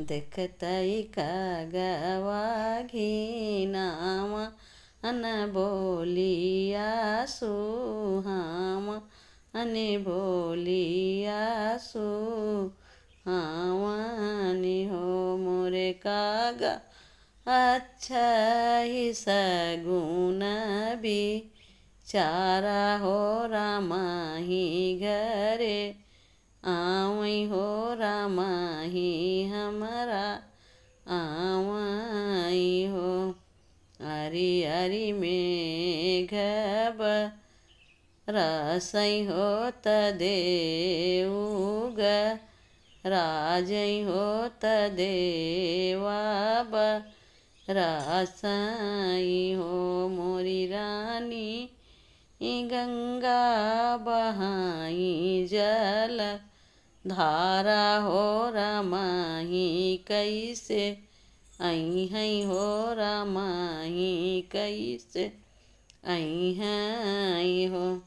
देखतई कागवा घिनाम अन बोलिया सुहाम अनि बोलिया सुहावनी हो मोरे कागा अच्छा ही सगुन बिचारा हो रामाही घरे आवई हो रामाही हमरा आवई हो। अरि अरि मेघ बरसई हो तदेउग राजई हो तदेवा बरसई हो मोरी रानी गंगा बहाई जल धारा हो रामाही कैसे आई हैं हो रामाही कैसे आई हैं हो।